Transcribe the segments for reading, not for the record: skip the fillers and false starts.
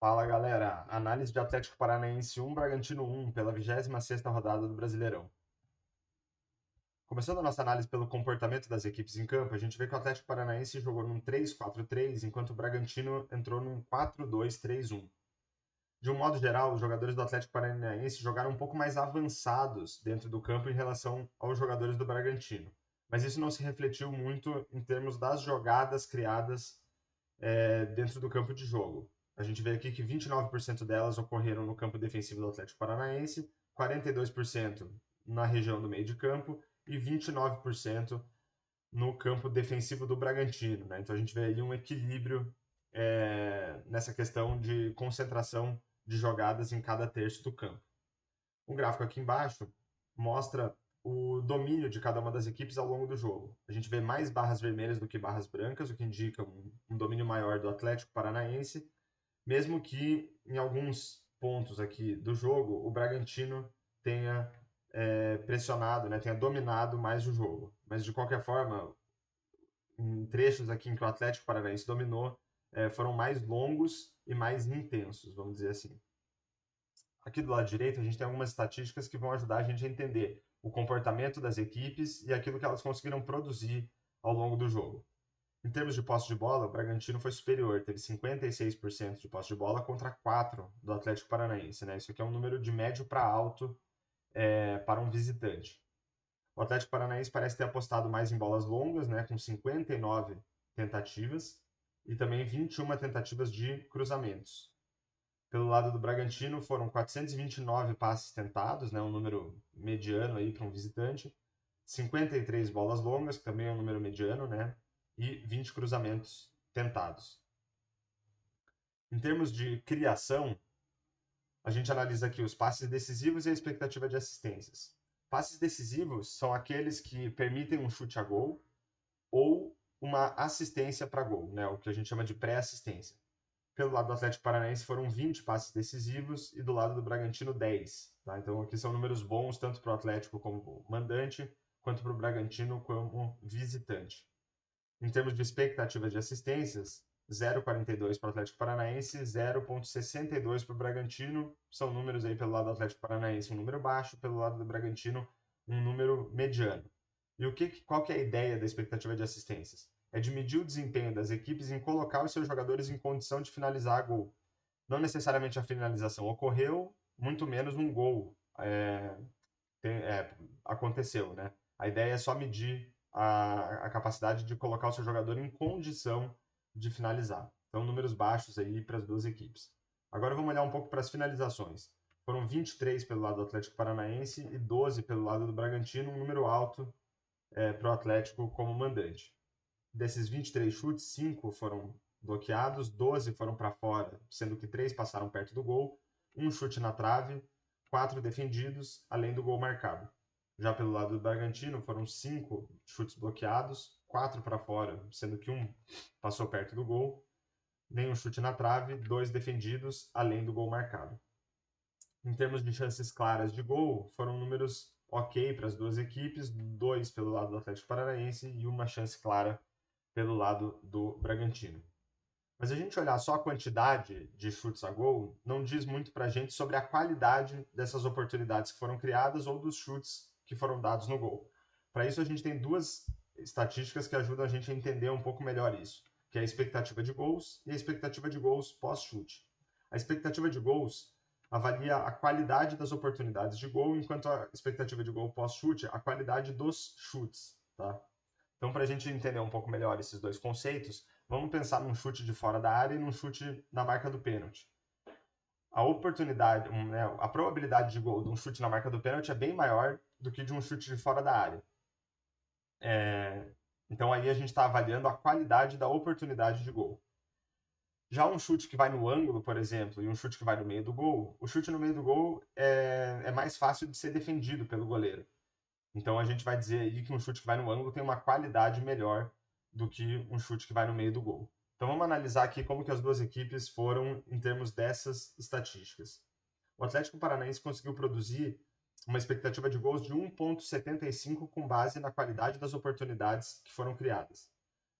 Fala galera, análise de Atlético Paranaense 1, Bragantino 1, pela 26ª rodada do Brasileirão. Começando a nossa análise pelo comportamento das equipes em campo, a gente vê que o Atlético Paranaense jogou num 3-4-3, enquanto o Bragantino entrou num 4-2-3-1. De um modo geral, os jogadores do Atlético Paranaense jogaram um pouco mais avançados dentro do campo em relação aos jogadores do Bragantino. Mas isso não se refletiu muito em termos das jogadas criadas dentro do campo de jogo. A gente vê aqui que 29% delas ocorreram no campo defensivo do Atlético Paranaense, 42% na região do meio de campo e 29% no campo defensivo do Bragantino. Né? Então a gente vê aí um equilíbrio nessa questão de concentração de jogadas em cada terço do campo. O gráfico aqui embaixo mostra o domínio de cada uma das equipes ao longo do jogo. A gente vê mais barras vermelhas do que barras brancas, o que indica um domínio maior do Atlético Paranaense, mesmo que em alguns pontos aqui do jogo o Bragantino tenha pressionado, né, tenha dominado mais o jogo. Mas de qualquer forma, em trechos aqui em que o Atlético Paranaense dominou, foram mais longos e mais intensos, vamos dizer assim. Aqui do lado direito, a gente tem algumas estatísticas que vão ajudar a gente a entender o comportamento das equipes e aquilo que elas conseguiram produzir ao longo do jogo. Em termos de posse de bola, o Bragantino foi superior, teve 56% de posse de bola contra 4% do Atlético Paranaense. Né? Isso aqui é um número de médio para alto para um visitante. O Atlético Paranaense parece ter apostado mais em bolas longas, né, com 59 tentativas e também 21 tentativas de cruzamentos. Pelo lado do Bragantino, foram 429 passes tentados, né, um número mediano aí para um visitante, 53 bolas longas, que também é um número mediano, né, e 20 cruzamentos tentados. Em termos de criação, a gente analisa aqui os passes decisivos e a expectativa de assistências. Passes decisivos são aqueles que permitem um chute a gol ou uma assistência para gol, né, o que a gente chama de pré-assistência. Pelo lado do Atlético Paranaense foram 20 passes decisivos e do lado do Bragantino 10. Tá? Então aqui são números bons tanto para o Atlético como mandante, quanto para o Bragantino como visitante. Em termos de expectativa de assistências, 0,42 para o Atlético Paranaense, 0,62 para o Bragantino. São números aí pelo lado do Atlético Paranaense um número baixo, pelo lado do Bragantino um número mediano. E qual que é a ideia da expectativa de assistências? É de medir o desempenho das equipes em colocar os seus jogadores em condição de finalizar a gol. Não necessariamente a finalização ocorreu, muito menos um gol aconteceu, né? A ideia é só medir a capacidade de colocar o seu jogador em condição de finalizar. Então, números baixos aí para as duas equipes. Agora vamos olhar um pouco para as finalizações. Foram 23 pelo lado do Atlético Paranaense e 12 pelo lado do Bragantino, um número alto para o Atlético como mandante. Desses 23 chutes, 5 foram bloqueados, 12 foram para fora, sendo que 3 passaram perto do gol, um chute na trave, 4 defendidos, além do gol marcado. Já pelo lado do Bragantino, foram 5 chutes bloqueados, 4 para fora, sendo que um passou perto do gol, nenhum chute na trave, 2 defendidos, além do gol marcado. Em termos de chances claras de gol, foram números ok para as duas equipes, 2 pelo lado do Atlético Paranaense e uma chance clara pelo lado do Bragantino. Mas a gente olhar só a quantidade de chutes a gol não diz muito para a gente sobre a qualidade dessas oportunidades que foram criadas ou dos chutes que foram dados no gol. Para isso a gente tem duas estatísticas que ajudam a gente a entender um pouco melhor isso, que é a expectativa de gols e a expectativa de gols pós-chute. A expectativa de gols avalia a qualidade das oportunidades de gol, enquanto a expectativa de gol pós-chute a qualidade dos chutes, tá? Então, para a gente entender um pouco melhor esses dois conceitos, vamos pensar num chute de fora da área e num chute na marca do pênalti. A oportunidade, né, a probabilidade de gol de um chute na marca do pênalti é bem maior do que de um chute de fora da área. Então aí a gente está avaliando a qualidade da oportunidade de gol. Já um chute que vai no ângulo, por exemplo, e um chute que vai no meio do gol, o chute no meio do gol é mais fácil de ser defendido pelo goleiro. Então a gente vai dizer aí que um chute que vai no ângulo tem uma qualidade melhor do que um chute que vai no meio do gol. Então vamos analisar aqui como que as duas equipes foram em termos dessas estatísticas. O Atlético Paranaense conseguiu produzir uma expectativa de gols de 1,75 com base na qualidade das oportunidades que foram criadas.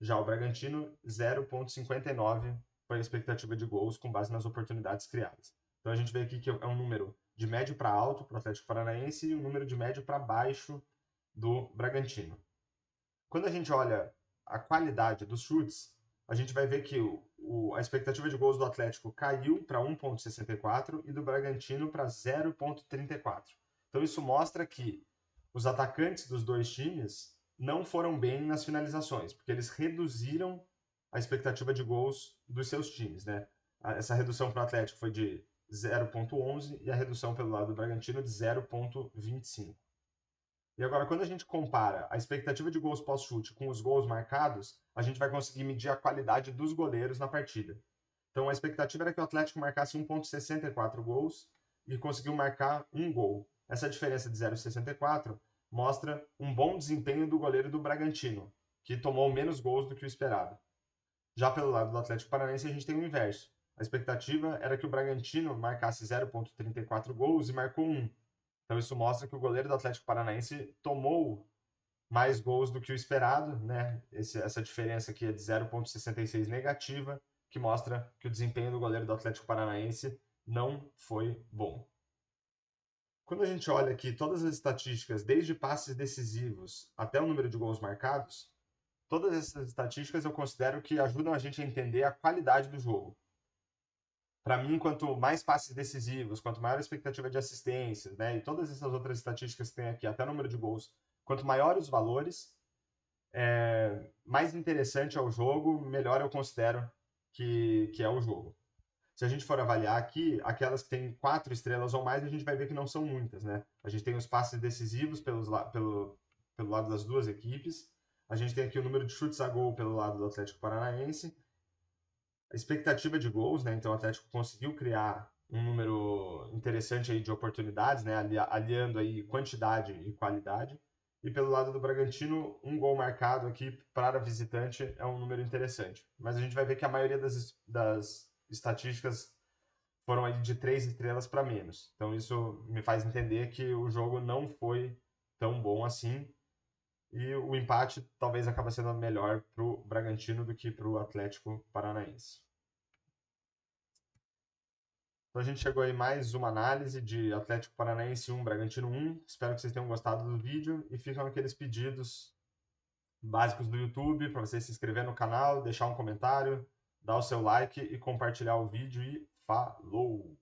Já o Bragantino, 0,59 foi a expectativa de gols com base nas oportunidades criadas. Então a gente vê aqui que é um número de médio para alto para o Atlético Paranaense e um número de médio para baixo do Bragantino. Quando a gente olha a qualidade dos chutes, a gente vai ver que a expectativa de gols do Atlético caiu para 1,64 e do Bragantino para 0,34. Então isso mostra que os atacantes dos dois times não foram bem nas finalizações, porque eles reduziram a expectativa de gols dos seus times, né? Essa redução para o Atlético foi de 0,11 e a redução pelo lado do Bragantino de 0,25. E agora, quando a gente compara a expectativa de gols pós-chute com os gols marcados, a gente vai conseguir medir a qualidade dos goleiros na partida. Então, a expectativa era que o Atlético marcasse 1,64 gols e conseguiu marcar um gol. Essa diferença de 0,64 mostra um bom desempenho do goleiro do Bragantino, que tomou menos gols do que o esperado. Já pelo lado do Atlético Paranaense, a gente tem o inverso. A expectativa era que o Bragantino marcasse 0,34 gols e marcou um. Então isso mostra que o goleiro do Atlético Paranaense tomou mais gols do que o esperado, né? Essa diferença aqui é de 0,66 negativa, que mostra que o desempenho do goleiro do Atlético Paranaense não foi bom. Quando a gente olha aqui todas as estatísticas, desde passes decisivos até o número de gols marcados, todas essas estatísticas eu considero que ajudam a gente a entender a qualidade do jogo. Para mim, quanto mais passes decisivos, quanto maior a expectativa de assistências, né, e todas essas outras estatísticas que tem aqui, até o número de gols, quanto maiores os valores, mais interessante é o jogo, melhor eu considero que é o jogo. Se a gente for avaliar aqui, aquelas que têm 4 estrelas ou mais, a gente vai ver que não são muitas, né? A gente tem os passes decisivos pelo lado das duas equipes, a gente tem aqui o número de chutes a gol pelo lado do Atlético Paranaense, a expectativa de gols, né? Então o Atlético conseguiu criar um número interessante aí de oportunidades, né? Aliando aí quantidade e qualidade. E pelo lado do Bragantino, um gol marcado aqui para visitante é um número interessante. Mas a gente vai ver que a maioria das estatísticas foram aí de 3 estrelas para menos. Então isso me faz entender que o jogo não foi tão bom assim. E o empate talvez acabe sendo melhor para o Bragantino do que para o Atlético Paranaense. Então a gente chegou aí mais uma análise de Atlético Paranaense 1, Bragantino 1. Espero que vocês tenham gostado do vídeo e ficam aqueles pedidos básicos do YouTube para você se inscrever no canal, deixar um comentário, dar o seu like e compartilhar o vídeo e falou!